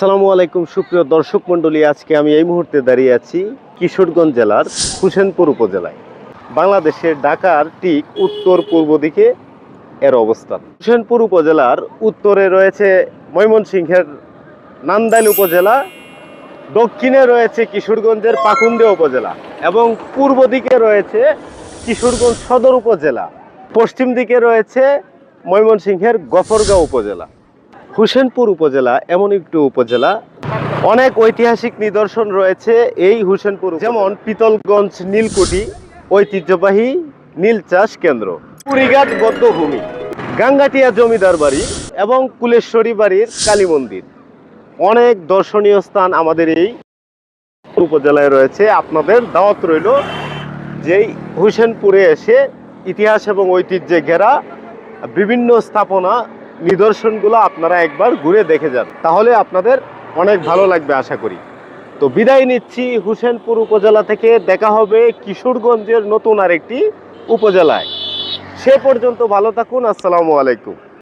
আসসালামু আলাইকুম সুপ্রিয় দর্শক মণ্ডলী, আজকে আমি এই মুহূর্তে দাঁড়িয়ে আছি কিশোরগঞ্জ জেলার হোসেনপুর উপজেলায়। বাংলাদেশের ঢাকার ঠিক উত্তর পূর্ব দিকে এর অবস্থান। হোসেনপুর উপজেলার উত্তরে রয়েছে ময়মনসিংহের নান্দাইল উপজেলা, দক্ষিণে রয়েছে কিশোরগঞ্জের পাকুন্দিয়া উপজেলা এবং পূর্ব দিকে রয়েছে কিশোরগঞ্জ সদর উপজেলা, পশ্চিম দিকে রয়েছে ময়মনসিংহের গফরগাঁও উপজেলা। হোসেনপুর উপজেলা এমন একটি উপজেলা, অনেক ঐতিহাসিক নিদর্শন রয়েছে এই হোসেনপুর, যেমন পিতলগঞ্জ নীলকুঠি, ঐতিহ্যবাহী নীল চাষ কেন্দ্র, পুরীঘাট বদ্ধভূমি, গাঙ্গাটিয়া জমিদার বাড়ি এবং কুলেশ্বরী বাড়ির কালী মন্দির। অনেক দর্শনীয় স্থান আমাদের এই উপজেলায় রয়েছে। আপনাদের দাওয়াত রইল যেই হোসেনপুরে এসে ইতিহাস এবং ঐতিহ্যে ঘেরা বিভিন্ন স্থাপনা নিদর্শনগুলো আপনারা একবার ঘুরে দেখে যান, তাহলে আপনাদের অনেক ভালো লাগবে আশা করি। তো বিদায় নিচ্ছি হোসেনপুর উপজেলা থেকে। দেখা হবে কিশোরগঞ্জের নতুন আরেকটি উপজেলায়। সে পর্যন্ত ভালো থাকুন। আসসালামু আলাইকুম।